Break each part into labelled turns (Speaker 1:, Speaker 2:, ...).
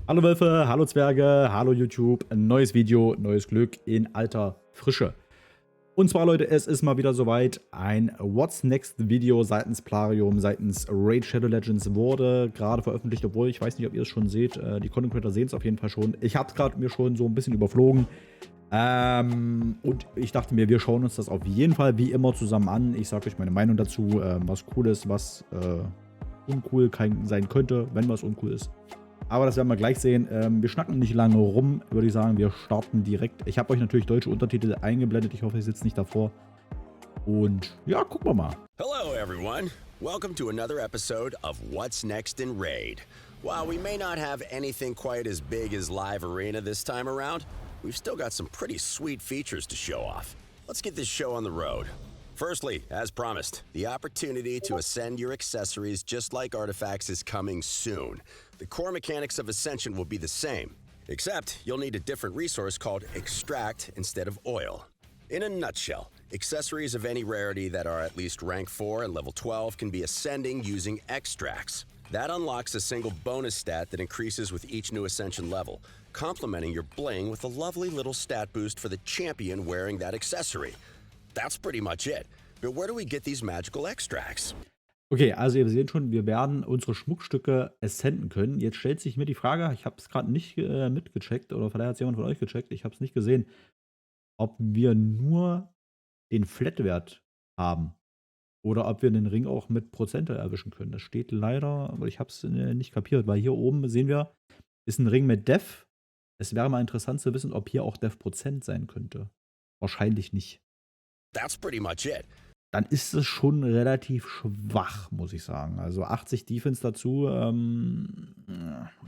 Speaker 1: Hallo Wölfe, hallo Zwerge, hallo YouTube, ein neues Video, neues Glück in alter Frische. Und zwar, Leute, es ist mal wieder soweit. Ein What's Next Video seitens Plarium, seitens Raid Shadow Legends wurde gerade veröffentlicht, obwohl ich weiß nicht, ob ihr es schon seht. Die Content Creator sehen es auf jeden Fall schon. Ich habe es gerade mir schon so ein bisschen überflogen. Und ich dachte mir, wir schauen uns das auf jeden Fall wie immer zusammen an. Ich sage euch meine Meinung dazu, was cool ist, was uncool sein könnte, wenn was uncool ist. Aber das werden wir gleich sehen. Wir schnacken nicht lange rum, würde ich sagen. Wir starten direkt. Ich habe euch natürlich deutsche Untertitel eingeblendet. Ich hoffe, ich sitze nicht davor. Und ja, gucken wir mal.
Speaker 2: Hello, everyone. Welcome to another episode of What's Next in Raid. While we may not have anything quite as big as Live Arena this time around, we've still got some pretty sweet features to show off. Let's get this show on the road. Firstly, as promised, the opportunity to ascend your accessories just like artifacts is coming soon. The core mechanics of Ascension will be the same, except you'll need a different resource called Extract instead of Oil. In a nutshell, accessories of any rarity that are at least rank 4 and level 12 can be ascending using extracts. That unlocks a single bonus stat that increases with each new Ascension level, complementing your bling with a lovely little stat boost for the champion wearing that accessory. That's pretty much it. But where do we get these magical extracts?
Speaker 1: Okay, also ihr seht schon, wir werden unsere Schmuckstücke ascenden können. Jetzt stellt sich mir die Frage, ich habe es gerade nicht mitgecheckt, oder vielleicht hat es jemand von euch gecheckt, ich habe es nicht gesehen, ob wir nur den Flat-Wert haben oder ob wir den Ring auch mit Prozente erwischen können. Das steht leider, aber ich habe es nicht kapiert, weil hier oben sehen wir, ist ein Ring mit Def. Es wäre mal interessant zu wissen, ob hier auch Def Prozent sein könnte. Wahrscheinlich nicht.
Speaker 2: That's pretty much it.
Speaker 1: Dann ist es schon relativ schwach, muss ich sagen. Also 80 Defense dazu,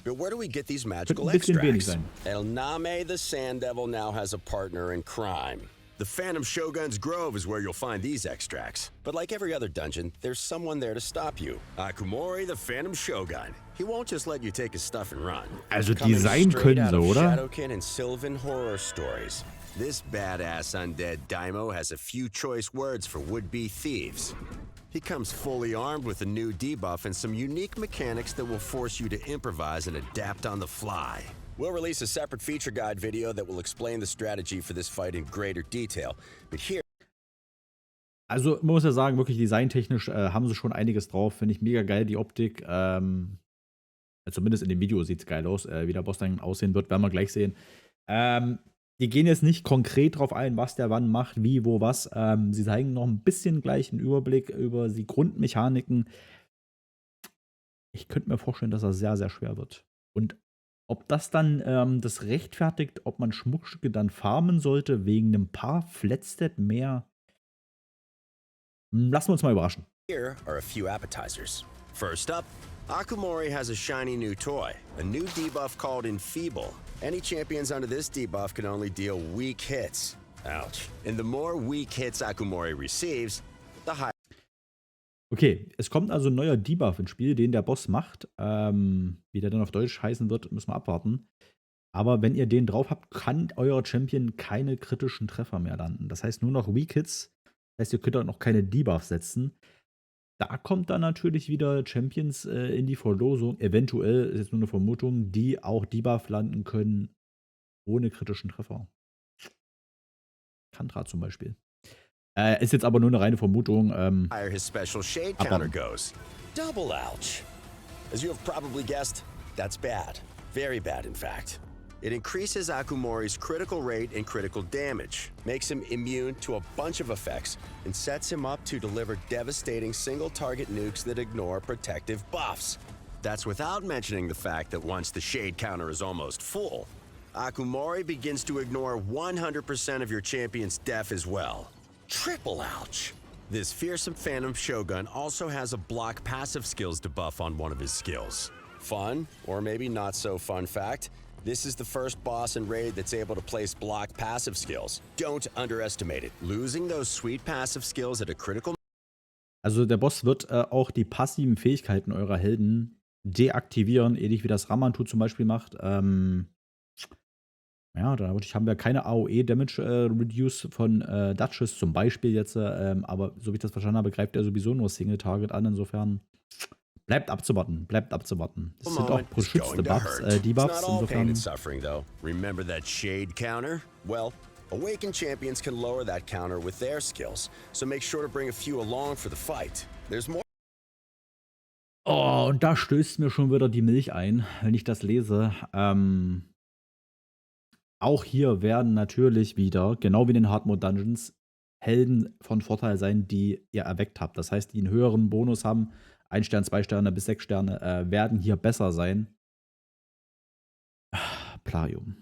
Speaker 2: But where do we get these
Speaker 1: könnte
Speaker 2: magical
Speaker 1: ein bisschen wenig
Speaker 2: extracts?
Speaker 1: sein.
Speaker 2: El Name the Sand Devil now has a partner in crime. The Phantom Shogun's Grove is where you'll find these extracts. But like every other dungeon, there's someone there to stop you. Akumori, the Phantom Shogun. He won't just let you take his stuff and run.
Speaker 1: Also
Speaker 2: Coming
Speaker 1: Design
Speaker 2: straight
Speaker 1: können
Speaker 2: out
Speaker 1: sie,
Speaker 2: of
Speaker 1: oder?
Speaker 2: Shadowkin and Sylvan horror stories. This badass undead daimo has a few choice words for would-be thieves. He comes fully armed with a new debuff and some unique mechanics that will force you to improvise and adapt on the fly. We'll release a separate feature guide video that will explain the strategy for this fight in greater detail. But here
Speaker 1: Also man muss ja sagen, wirklich designtechnisch haben sie schon einiges drauf. Finde ich mega geil, die Optik. Zumindest in dem Video sieht es geil aus. Wie der Boss dann aussehen wird, werden wir gleich sehen. Die gehen jetzt nicht konkret drauf ein, was der wann macht, wie, wo, was. Sie zeigen noch ein bisschen gleich einen Überblick über die Grundmechaniken. Ich könnte mir vorstellen, dass er sehr, sehr schwer wird. Und ob das dann das rechtfertigt, ob man Schmuckstücke dann farmen sollte, wegen einem paar Flatstat mehr, lassen wir uns mal überraschen.
Speaker 2: Here are a few appetizers. First up, Akumori has a shiny new toy, a new debuff called Enfeeble. Any champions under this debuff can only deal weak hits. Ouch. And the more weak hits Akumori receives, the higher.
Speaker 1: Okay, es kommt also ein neuer Debuff ins Spiel, den der Boss macht. Wie der dann auf Deutsch heißen wird, müssen wir abwarten. Aber wenn ihr den drauf habt, kann euer Champion keine kritischen Treffer mehr landen. Das heißt nur noch Weak Hits. Das heißt, ihr könnt auch noch keine Debuffs setzen. Da kommt dann natürlich wieder Champions in die Verlosung. Eventuell, ist jetzt nur eine Vermutung, die auch Debuff landen können ohne kritischen Treffer. Kantra zum Beispiel. Ist jetzt aber nur eine reine Vermutung.
Speaker 2: Higher his special shade
Speaker 1: Abwarten.
Speaker 2: counter goes. Double ouch. As you have probably guessed, that's bad. Very bad, in fact. It increases Akumori's critical rate and critical damage, makes him immune to a bunch of effects, and sets him up to deliver devastating single-target nukes that ignore protective buffs. That's without mentioning the fact that once the shade counter is almost full, Akumori begins to ignore 100% of your champion's def as well. Triple ouch! This fearsome Phantom Shogun also has a block passive skills debuff on one of his skills. Fun, or maybe not so fun fact, this is the first boss in Raid that's able to place block passive skills. Don't underestimate it. Losing those sweet passive skills at a critical.
Speaker 1: Also der Boss wird auch die passiven Fähigkeiten eurer Helden deaktivieren, ähnlich wie das Ramantu zum Beispiel macht. Ja, dadurch haben wir keine AOE-Damage Reduce von Duchess zum Beispiel jetzt, aber so wie ich das verstanden habe, greift er sowieso nur Single-Target an. Insofern Bleibt abzuwarten, bleibt abzuwarten. Das sind auch
Speaker 2: Moment is
Speaker 1: beschützte
Speaker 2: going to
Speaker 1: Buffs,
Speaker 2: hurt. It's
Speaker 1: Debuffs,
Speaker 2: not all pain
Speaker 1: insofern.
Speaker 2: and suffering, though. Remember that shade counter? Well, awakened champions can lower that counter with their skills, so make sure to bring a few along for the fight. There's more.
Speaker 1: Oh, und da stößt mir schon wieder die Milch ein, wenn ich das lese. Auch hier werden natürlich wieder, genau wie in den Hard Mode Dungeons, Helden von Vorteil sein, die ihr erweckt habt. Das heißt, die einen höheren Bonus haben, 1 Stern, 2 Sterne bis 6 Sterne, werden hier besser sein. Plarium.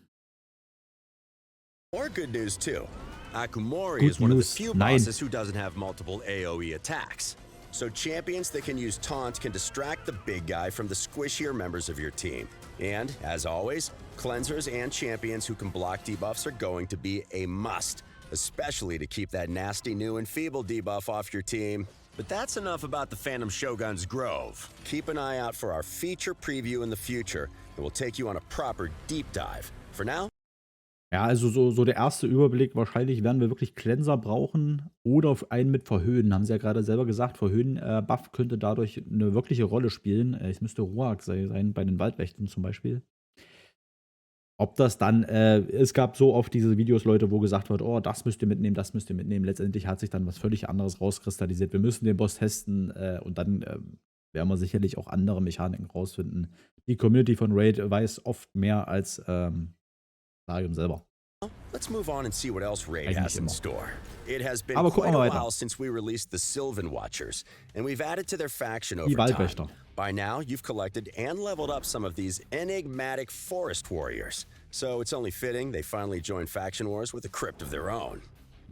Speaker 2: More good news too. Akumori
Speaker 1: Good
Speaker 2: is one of the
Speaker 1: news.
Speaker 2: few
Speaker 1: Nein.
Speaker 2: bosses who doesn't have multiple AoE attacks. So champions that can use taunt can distract the big guy from the squishier members of your team. And, as always, cleansers and champions who can block debuffs are going to be a must, especially to keep that nasty new and feeble debuff off your team. But that's enough about the Phantom Shogun's Grove. Keep an eye out for our feature preview in the future, and we'll take you on a proper deep dive. For now,
Speaker 1: Ja, also so der erste Überblick. Wahrscheinlich werden wir wirklich Cleanser brauchen oder einen mit Verhöhen. Haben sie ja gerade selber gesagt. Verhöhen-Buff könnte dadurch eine wirkliche Rolle spielen. Es müsste Roark sein bei den Waldwächtern zum Beispiel. Ob das dann, es gab so oft diese Videos, Leute, wo gesagt wird, oh, das müsst ihr mitnehmen, das müsst ihr mitnehmen. Letztendlich hat sich dann was völlig anderes rauskristallisiert. Wir müssen den Boss testen und dann werden wir sicherlich auch andere Mechaniken rausfinden. Die Community von Raid weiß oft mehr als Plarium selber.
Speaker 2: let's move on and see what else Raid
Speaker 1: Eigentlich
Speaker 2: has in
Speaker 1: immer.
Speaker 2: store. It has been
Speaker 1: Aber gucken
Speaker 2: quite
Speaker 1: wir
Speaker 2: a
Speaker 1: weiter.
Speaker 2: while since we released the Sylvan Watchers, and we've added to their faction over
Speaker 1: Die
Speaker 2: time.
Speaker 1: Waldwächter.
Speaker 2: By now, you've collected and leveled up some of these enigmatic forest warriors, so it's only fitting they finally join faction wars with a crypt of their own.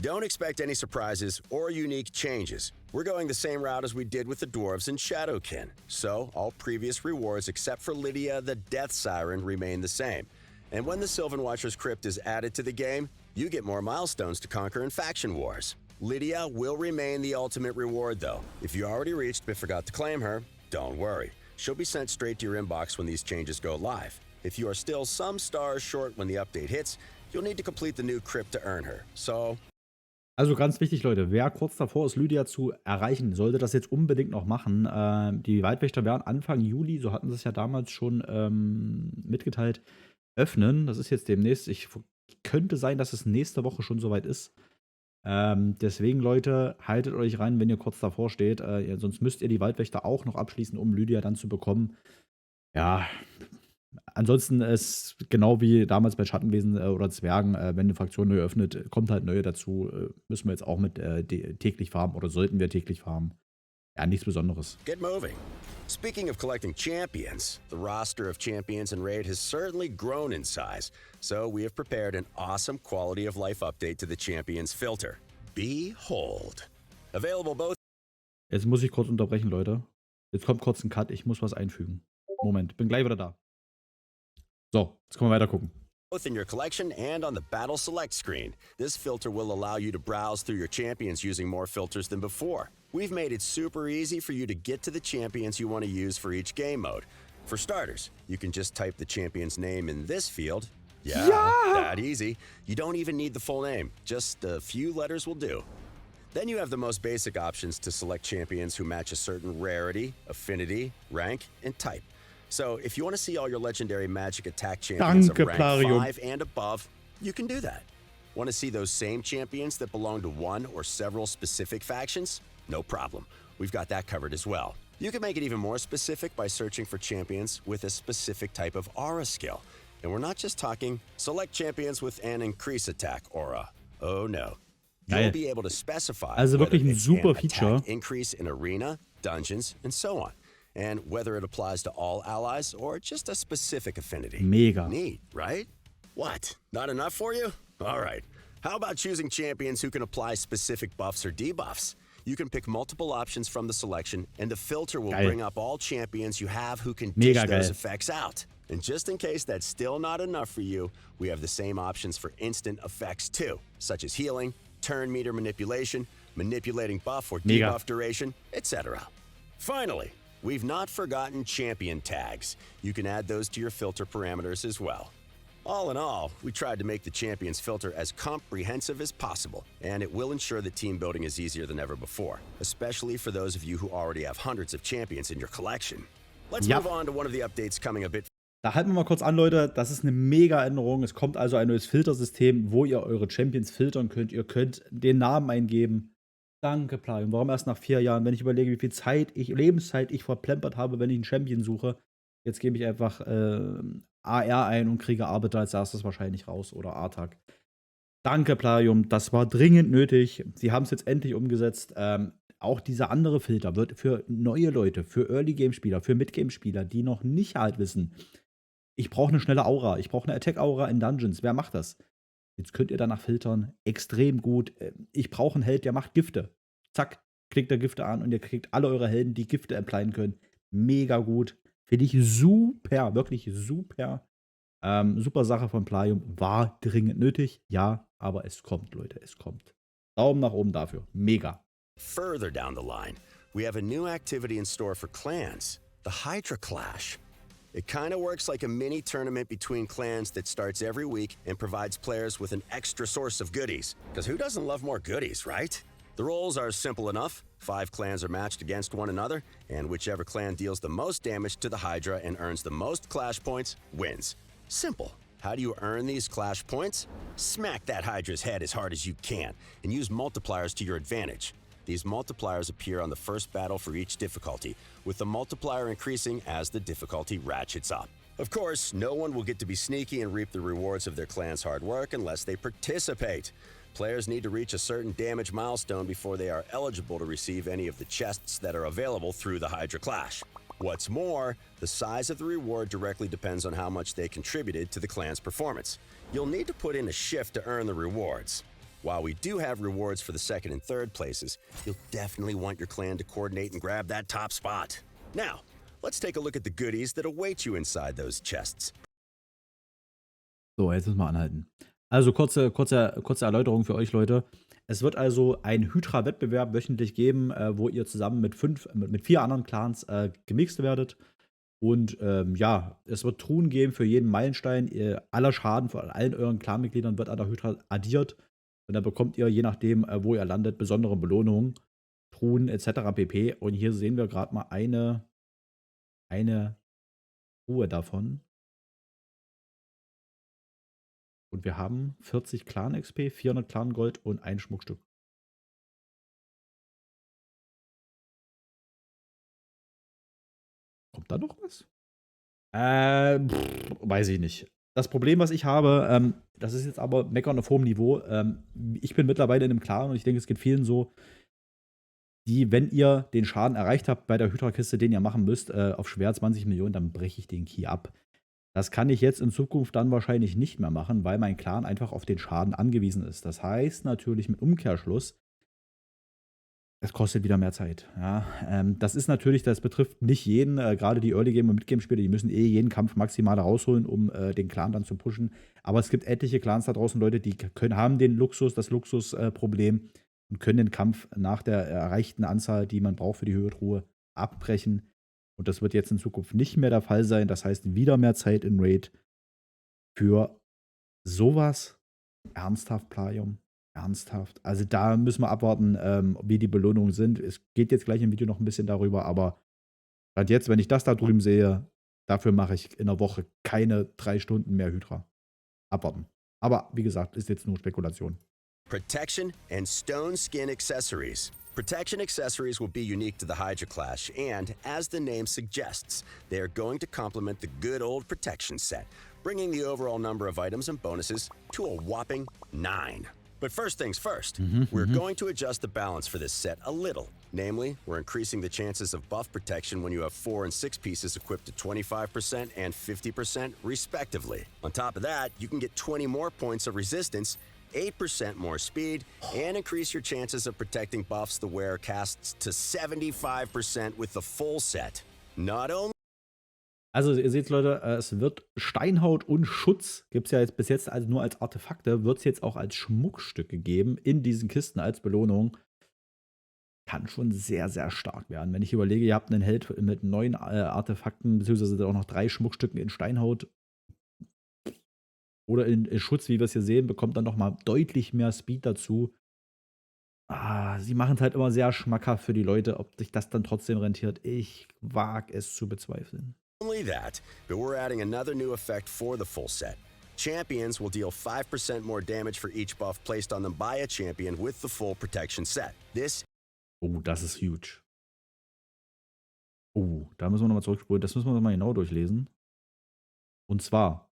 Speaker 2: Don't expect any surprises or unique changes. We're going the same route as we did with the dwarves and Shadowkin, so all previous rewards except for Lydia the Death Siren remain the same. And when the Sylvan Watcher's Crypt is added to the game, you get more milestones to conquer in faction wars. Lydia will remain the ultimate reward, though. If you already reached but forgot to claim her, don't worry. She'll be sent straight to your inbox when these changes go live. If you are still some stars short when the update hits, you'll need to complete the new crypt to earn her. So,
Speaker 1: Also ganz wichtig, Leute, wer kurz davor ist, Lydia zu erreichen, sollte das jetzt unbedingt noch machen. Die Waldwächter werden Anfang Juli, so hatten sie es ja damals schon mitgeteilt, öffnen. Das ist jetzt demnächst. Könnte sein, dass es nächste Woche schon soweit ist. Deswegen, Leute, haltet euch rein, wenn ihr kurz davor steht. Sonst müsst ihr die Waldwächter auch noch abschließen, um Lydia dann zu bekommen. Ja, ansonsten ist genau wie damals bei Schattenwesen oder Zwergen, wenn eine Fraktion neu öffnet, kommt halt neue dazu. Müssen wir jetzt auch mit täglich farmen oder sollten wir täglich farmen. Ja, nichts Besonderes.
Speaker 2: get moving. Speaking of collecting champions, the roster of champions in Raid has certainly grown in size, so we have prepared an awesome quality of life update to the champions filter. Behold. Available both
Speaker 1: Jetzt muss ich kurz unterbrechen, Leute. Jetzt kommt kurz ein Cut, ich muss was einfügen. Moment, bin gleich wieder da. So, jetzt können wir weiter gucken.
Speaker 2: both in your collection and on the Battle Select screen. This filter will allow you to browse through your champions using more filters than before. We've made it super easy for you to get to the champions you want to use for each game mode. For starters, you can just type the champion's name in this field. Yeah, that easy. You don't even need the full name. Just a few letters will do. Then you have the most basic options to select champions who match a certain rarity, affinity, rank, and type. So if you want to see all your legendary magic attack champions of
Speaker 1: Danke,
Speaker 2: rank
Speaker 1: Plarium.
Speaker 2: 5 and above, you can do that. Want to see those same champions that belong to one or several specific factions? No problem. We've got that covered as well. You can make it even more specific by searching for champions with a specific type of aura skill. And we're not just talking select champions with an increase attack aura. Oh no. You'll
Speaker 1: Geil.
Speaker 2: be able to specify
Speaker 1: Also
Speaker 2: whether
Speaker 1: wirklich ein
Speaker 2: it's
Speaker 1: super
Speaker 2: an
Speaker 1: Feature.
Speaker 2: attack increase in arena, dungeons, and so on. And whether it applies to all allies or just a specific affinity.
Speaker 1: Mega.
Speaker 2: Neat, right? What? Not enough for you? All right. How about choosing champions who can apply specific buffs or debuffs? You can pick multiple options from the selection, and the filter will
Speaker 1: Geil.
Speaker 2: bring up all champions you have who can
Speaker 1: Mega
Speaker 2: dish those
Speaker 1: geil.
Speaker 2: effects out. And just in case that's still not enough for you, we have the same options for instant effects too, such as healing, turn meter manipulation, manipulating buff or
Speaker 1: Mega.
Speaker 2: debuff duration, etc. Finally, we've not forgotten champion tags. You can add those to your filter parameters as well. All in all, we tried to make the Champions filter as comprehensive as possible, and it will ensure that team building is easier than ever before, especially for those of you who already have hundreds of champions in your collection. Let's
Speaker 1: Ja.
Speaker 2: move on to one of the updates coming a bit.
Speaker 1: Da halten wir mal kurz an, Leute. Das ist eine Mega-Änderung. Es kommt also ein neues Filtersystem, wo ihr eure Champions filtern könnt. Ihr könnt den Namen eingeben. Danke, Plarium. Warum erst nach 4 Jahren? Wenn ich überlege, wie viel Lebenszeit ich verplempert habe, wenn ich einen Champion suche. Jetzt gebe ich einfach AR ein und kriege Arbiter als erstes wahrscheinlich raus oder A-Tag. Danke, Plarium. Das war dringend nötig. Sie haben es jetzt endlich umgesetzt. Auch dieser andere Filter wird für neue Leute, für Early-Game-Spieler, für Mid-Game-Spieler, die noch nicht halt wissen, ich brauche eine schnelle Aura, ich brauche eine Attack-Aura in Dungeons. Wer macht das? Jetzt könnt ihr danach filtern. Extrem gut. Ich brauche einen Held, der macht Gifte. Zack, klickt er Gifte an und ihr kriegt alle eure Helden, die Gifte applyen können. Mega gut. Finde ich super, wirklich super. Super Sache von Plarium. War dringend nötig, ja, aber es kommt, Leute, es kommt. Daumen nach oben dafür. Mega.
Speaker 2: Further down the line, we have a new activity in store for clans, the Hydra Clash. It kind of works like a mini tournament between clans that starts every week and provides players with an extra source of goodies. Because who doesn't love more goodies, right? The roles are simple enough. 5 clans are matched against one another, and whichever clan deals the most damage to the Hydra and earns the most Clash points wins. Simple. How do you earn these Clash points? Smack that Hydra's head as hard as you can, and use multipliers to your advantage. These multipliers appear on the first battle for each difficulty, with the multiplier increasing as the difficulty ratchets up. Of course, no one will get to be sneaky and reap the rewards of their clan's hard work unless they participate. Players need to reach a certain damage milestone before they are eligible to receive any of the chests that are available through the Hydra Clash. What's more, the size of the reward directly depends on how much they contributed to the clan's performance. You'll need to put in a shift to earn the rewards. While we do have rewards for the second and third places, you'll definitely want your clan to coordinate and grab that top spot. Now, let's take a look at the goodies that await you inside those chests.
Speaker 1: So, jetzt müssen wir anhalten. Also kurze Erläuterung für euch, Leute. Es wird also einen Hydra-Wettbewerb wöchentlich geben, wo ihr zusammen mit 4 anderen Clans gemixt werdet. Und ja, es wird Truhen geben für jeden Meilenstein. Aller Schaden von allen euren Clanmitgliedern wird an der Hydra addiert. Und dann bekommt ihr, je nachdem, wo ihr landet, besondere Belohnungen, Truhen etc. pp. Und hier sehen wir gerade mal eine Truhe davon. Und wir haben 40 Clan-XP, 400 Clan-Gold und ein Schmuckstück. Kommt da noch was? Weiß ich nicht. Das Problem, was ich habe, das ist jetzt aber Meckern auf hohem Niveau. Ich bin mittlerweile in einem Clan und ich denke, es geht vielen so, die, wenn ihr den Schaden erreicht habt bei der Hydra-Kiste, den ihr machen müsst, auf schwer 20 Millionen, dann breche ich den Key ab. Das kann ich jetzt in Zukunft dann wahrscheinlich nicht mehr machen, weil mein Clan einfach auf den Schaden angewiesen ist. Das heißt natürlich mit Umkehrschluss, es kostet wieder mehr Zeit. Ja, das ist natürlich, das betrifft nicht jeden, gerade die Early-Game- und Mid-Game-Spieler, die müssen jeden Kampf maximal rausholen, um den Clan dann zu pushen. Aber es gibt etliche Clans da draußen, Leute, die haben das Luxusproblem und können den Kampf nach der erreichten Anzahl, die man braucht für die Höhetruhe, abbrechen. Und das wird jetzt in Zukunft nicht mehr der Fall sein. Das heißt, wieder mehr Zeit in Raid für sowas. Ernsthaft, Plarium? Ernsthaft? Also da müssen wir abwarten, wie die Belohnungen sind. Es geht jetzt gleich im Video noch ein bisschen darüber, aber gerade jetzt, wenn ich das da drüben sehe, dafür mache ich in der Woche keine 3 Stunden mehr Hydra. Abwarten. Aber wie gesagt, ist jetzt nur Spekulation.
Speaker 2: Protection and stone skin accessories. Protection accessories will be unique to the Hydra Clash, and as the name suggests, they are going to complement the good old protection set, bringing the overall number of items and bonuses to a whopping 9. But first things first, we're going to adjust the balance for this set a little. Namely, we're increasing the chances of buff protection when you have 4 and 6 pieces equipped to 25% and 50% respectively. On top of that, you can get 20 more points of resistance, 8% more speed, and increase your chances of protecting buffs the wearer casts to 75% with the full set. Not only
Speaker 1: Also ihr seht, Leute, es wird Steinhaut und Schutz, gibt es ja jetzt bis jetzt also nur als Artefakte, wird es jetzt auch als Schmuckstücke geben in diesen Kisten als Belohnung. Kann schon sehr, sehr stark werden. Wenn ich überlege, ihr habt einen Held mit 9 Artefakten, beziehungsweise auch noch 3 Schmuckstücken in Steinhaut. oder in Schutz, wie wir es hier sehen, bekommt dann nochmal deutlich mehr Speed dazu. Sie machen es halt immer sehr schmackhaft für die Leute. Ob sich das dann trotzdem rentiert, ich wage es zu bezweifeln.
Speaker 2: Only that, but we're adding another new effect for the full set. Champions will deal 5% more damage for each buff placed on them by a champion with the full protection set.
Speaker 1: Oh, das ist huge. Oh, da müssen wir nochmal zurückspulen. Das müssen wir nochmal genau durchlesen. Und zwar,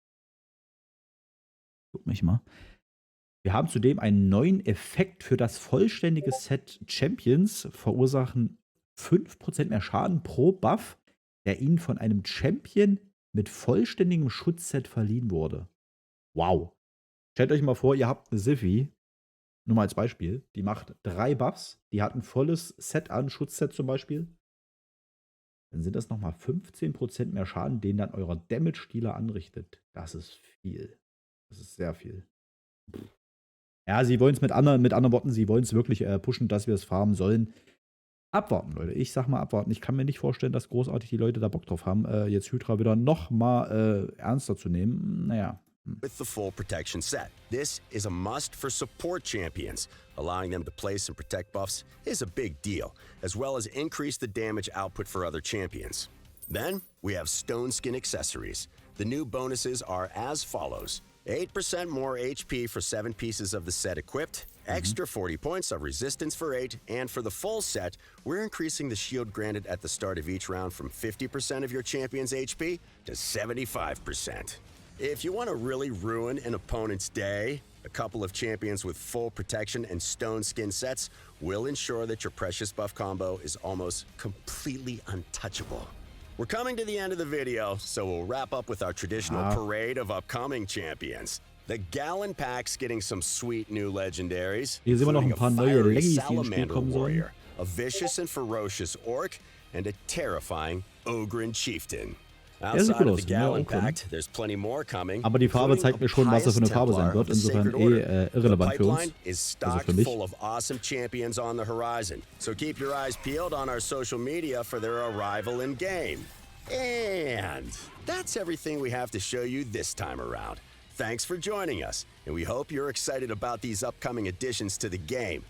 Speaker 1: guck mich mal. Wir haben zudem einen neuen Effekt für das vollständige Set Champions, verursachen 5% mehr Schaden pro Buff, der ihnen von einem Champion mit vollständigem Schutzset verliehen wurde. Wow. Stellt euch mal vor, ihr habt eine Siphi, nur mal als Beispiel, die macht 3 Buffs, die hat ein volles Set an, Schutzset zum Beispiel. Dann sind das nochmal 15% mehr Schaden, den dann eurer Damage-Dealer anrichtet. Das ist viel. Das ist sehr viel. Ja, sie wollen es mit anderen Worten, sie wollen es wirklich pushen, dass wir es farmen sollen. Abwarten, Leute. Ich sag mal abwarten. Ich kann mir nicht vorstellen, dass großartig die Leute da Bock drauf haben, jetzt Hydra wieder noch mal ernster zu nehmen. Naja.
Speaker 2: With the full protection set. This is a must for support champions. Allowing them to place and protect buffs is a big deal, as well as increase the damage output for other champions. Then we have Stone Skin accessories. The new bonuses are as follows. 8% more HP for 7 pieces of the set equipped, extra 40 points of resistance for 8, and for the full set, we're increasing the shield granted at the start of each round from 50% of your champion's HP to 75%. If you want to really ruin an opponent's day, a couple of champions with full protection and stone skin sets will ensure that your precious buff combo is almost completely untouchable. We're coming to the end of the video, so we'll wrap up with our traditional parade of upcoming champions. The Gallon Pack's getting some sweet new legendaries,
Speaker 1: Hier sehen wir noch ein
Speaker 2: including
Speaker 1: paar
Speaker 2: a
Speaker 1: neue
Speaker 2: fiery
Speaker 1: Leggies, die ins Spiel
Speaker 2: Salamander
Speaker 1: kommen sollen.
Speaker 2: Warrior, a vicious and ferocious Orc, and a terrifying Ogren Chieftain.
Speaker 1: Der sieht
Speaker 2: Outside
Speaker 1: gut
Speaker 2: of
Speaker 1: aus,
Speaker 2: the
Speaker 1: ne?
Speaker 2: Gallon
Speaker 1: Ogren.
Speaker 2: Pack, there's plenty more coming.
Speaker 1: Aber die Farbe zeigt mir schon, was das für eine Farbe sein wird. Insofern irrelevant für uns.
Speaker 2: Is
Speaker 1: Also
Speaker 2: stocked
Speaker 1: für mich.
Speaker 2: full of awesome champions on the horizon. So keep your eyes peeled on our social media for their arrival in game. And that's everything we have to show you this time around. Thanks for joining us, and we hope you're excited about these upcoming additions to the game.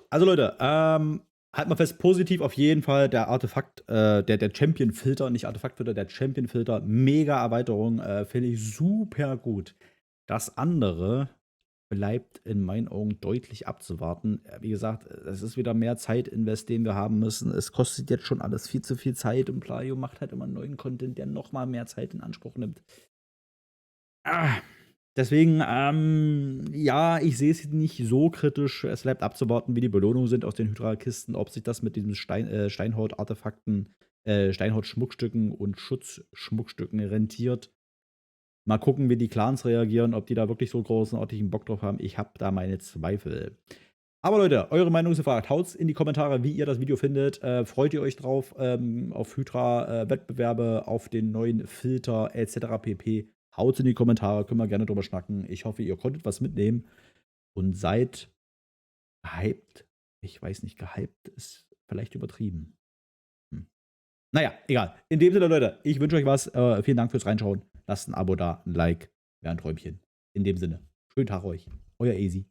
Speaker 1: Also Leute, halt mal fest, positiv auf jeden Fall der Artefakt, der Champion-Filter, nicht Artefaktfilter, der Champion-Filter, mega Erweiterung, finde ich super gut. Das andere bleibt in meinen Augen deutlich abzuwarten. Wie gesagt, es ist wieder mehr Zeitinvest, den wir haben müssen. Es kostet jetzt schon alles viel zu viel Zeit und Plaio macht halt immer neuen Content, der nochmal mehr Zeit in Anspruch nimmt. Deswegen, ja, ich sehe es nicht so kritisch. Es bleibt abzuwarten, wie die Belohnungen sind aus den Hydra-Kisten, ob sich das mit diesen Steinhaut-Artefakten, Steinhaut-Schmuckstücken und Schutzschmuckstücken rentiert. Mal gucken, wie die Clans reagieren, ob die da wirklich so großartigen Bock drauf haben. Ich habe da meine Zweifel. Aber Leute, eure Meinung ist gefragt. Haut's in die Kommentare, wie ihr das Video findet. Freut ihr euch drauf auf Hydra-Wettbewerbe, auf den neuen Filter etc. pp. Haut's in die Kommentare, können wir gerne drüber schnacken. Ich hoffe, ihr konntet was mitnehmen und seid gehypt. Ich weiß nicht, gehypt ist vielleicht übertrieben. Naja, egal. In dem Sinne, Leute, ich wünsche euch was. Vielen Dank fürs Reinschauen. Lasst ein Abo da, ein Like, wäre ein Träumchen. In dem Sinne, schönen Tag euch. Euer Easy.